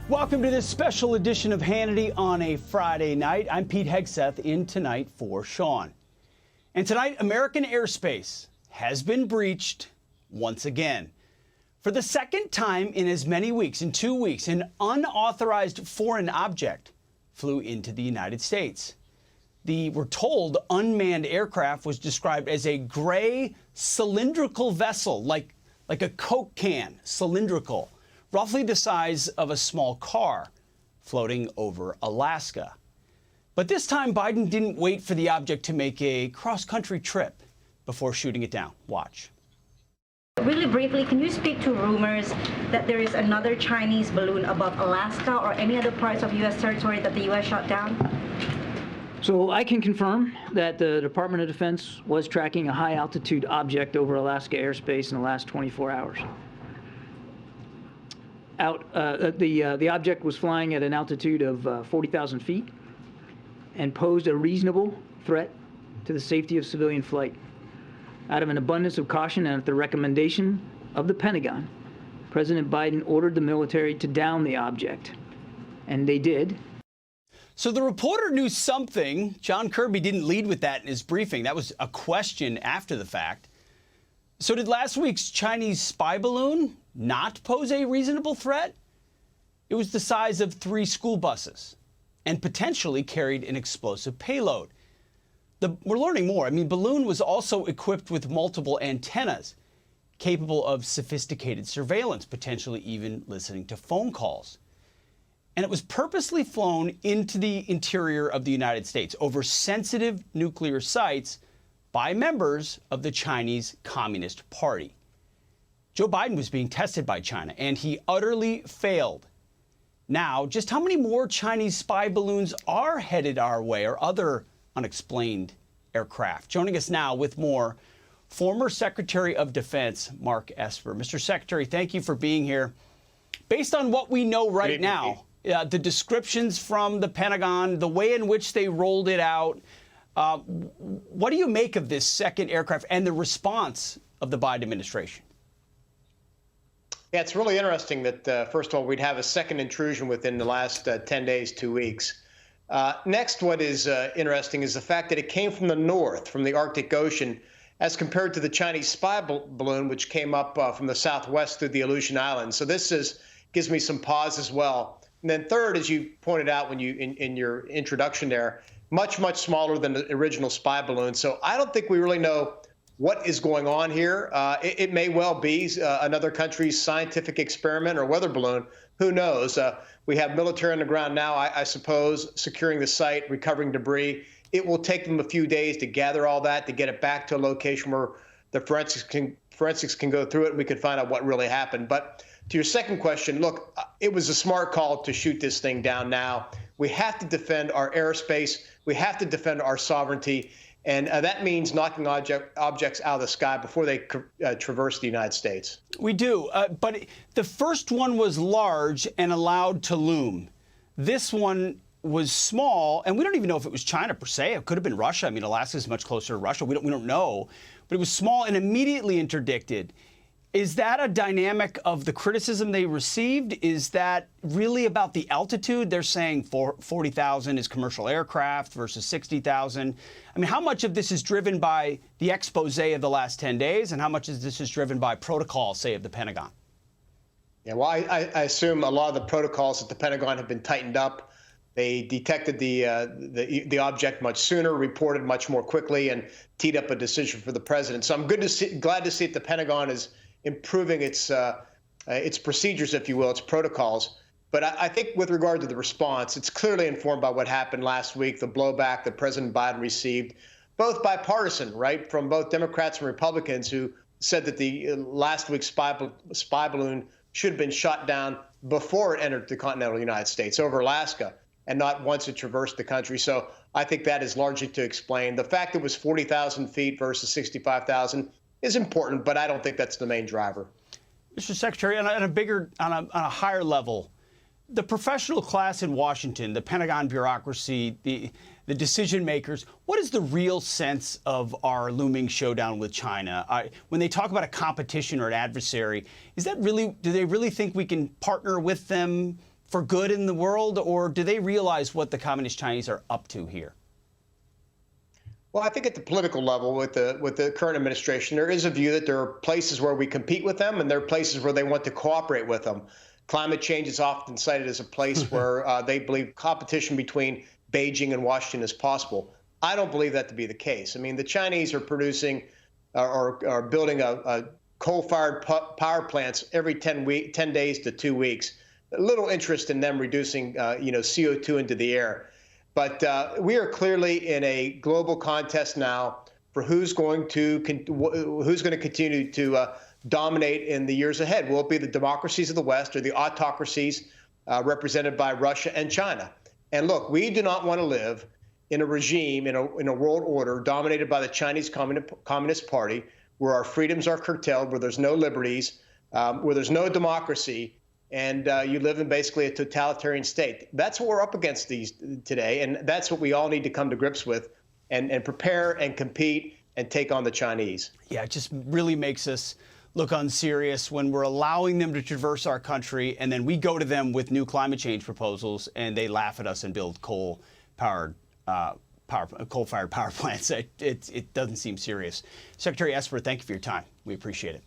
Welcome to this special edition of Hannity on a Friday night. I'm Pete Hegseth in tonight for Sean. And tonight, American airspace has been breached once again. For the second time in as many weeks, in 2 weeks, an unauthorized foreign object flew into the United States. The, we're told, unmanned aircraft was described as a gray cylindrical vessel, like a Coke can, cylindrical, roughly the size of a small car, floating over Alaska. But this time, Biden didn't wait for the object to make a cross-country trip before shooting it down. Watch. Really briefly, can you speak to rumors that there is another Chinese balloon above Alaska or any other parts of U.S. territory that the U.S. shot down? So I can confirm that the Department of Defense was tracking a high-altitude object over Alaska airspace in the last 24 hours. The object was flying at an altitude of 40,000 feet and posed a reasonable threat to the safety of civilian flight. Out of an abundance of caution and at the recommendation of the Pentagon, President Biden ordered the military to down the object, and they did. So the reporter knew something. John Kirby didn't lead with that in his briefing. That was a question after the fact. So did last week's Chinese spy balloon not pose a reasonable threat? It was the size of 3 school buses and potentially carried an explosive payload. We're learning more. I mean, balloon was also equipped with multiple antennas capable of sophisticated surveillance, potentially even listening to phone calls. And it was purposely flown into the interior of the United States over sensitive nuclear sites by members of the Chinese Communist Party. Joe Biden was being tested by China, and he utterly failed. Now, just how many more Chinese spy balloons are headed our way or other unexplained aircraft? Joining us now with more, former Secretary of Defense Mark Esper. Mr. Secretary, thank you for being here. Based on what we know right now, the descriptions from the Pentagon, the way in which they rolled it out, what do you make of this second aircraft and the response of the Biden administration? Yeah, it's really interesting that, first of all, we'd have a second intrusion within the last 10 days, 2 weeks. Next, what is interesting is the fact that it came from the north, from the Arctic Ocean, as compared to the Chinese spy balloon, which came up from the southwest through the Aleutian Islands. So this gives me some pause as well. And then third, as you pointed out when you in your introduction there, much, much smaller than the original spy balloon. So I don't think we really know what is going on here. It may well be another country's scientific experiment or weather balloon. Who knows? We have military on the ground now, I suppose, securing the site, recovering debris. It will take them a few days to gather all that, to get it back to a location where the forensics can go through it and we can find out what really happened. But to your second question, look, it was a smart call to shoot this thing down now. We have to defend our airspace. We have to defend our sovereignty. And that means knocking objects out of the sky before they traverse the United States. We do. But the first one was large and allowed to loom. This one was small, and we don't even know if it was China per se. It could have been Russia. I mean, Alaska is much closer to Russia. We don't know. But it was small and immediately interdicted. Is that a dynamic of the criticism they received? Is that really about the altitude? They're saying 40,000 is commercial aircraft versus 60,000. I mean, how much of this is driven by the expose of the last 10 days, and how much of this is driven by protocol, say, of the Pentagon? Yeah, well, I assume a lot of the protocols at the Pentagon have been tightened up. They detected the object much sooner, reported much more quickly, and teed up a decision for the president. So I'm glad to see that the Pentagon is improving its procedures, if you will, its protocols. But I think with regard to the response, it's clearly informed by what happened last week, the blowback that President Biden received, both bipartisan, right, from both Democrats and Republicans who said that the last week's spy balloon should have been shot down before it entered the continental United States over Alaska and not once it traversed the country. So I think that is largely to explain. The fact it was 40,000 feet versus 65,000 is important, but I don't think that's the main driver. Mr. Secretary, on a higher level, the professional class in Washington, the Pentagon bureaucracy, the decision makers, what is the real sense of our looming showdown with China? When they talk about a competition or an adversary, is that really, do they really think we can partner with them for good in the world, or do they realize what the Communist Chinese are up to here? Well, I think at the political level, with the current administration, there is a view that there are places where we compete with them, and there are places where they want to cooperate with them. Climate change is often cited as a place where they believe competition between Beijing and Washington is possible. I don't believe that to be the case. I mean, the Chinese are producing or are building a coal-fired power plants every 10 days to 2 weeks. Little interest in them reducing, CO2 into the air. But we are clearly in a global contest now for who's going to continue to dominate in the years ahead. Will it be the democracies of the West or the autocracies represented by Russia and China? And look, we do not want to live in a regime, in a world order dominated by the Chinese Communist Party, where our freedoms are curtailed, where there's no liberties, where there's no democracy, and you live in basically a totalitarian state. That's what we're up against today, and that's what we all need to come to grips with and prepare and compete and take on the Chinese. Yeah, it just really makes us look unserious when we're allowing them to traverse our country, and then we go to them with new climate change proposals, and they laugh at us and build coal-fired power plants. It doesn't seem serious. Secretary Esper, thank you for your time. We appreciate it.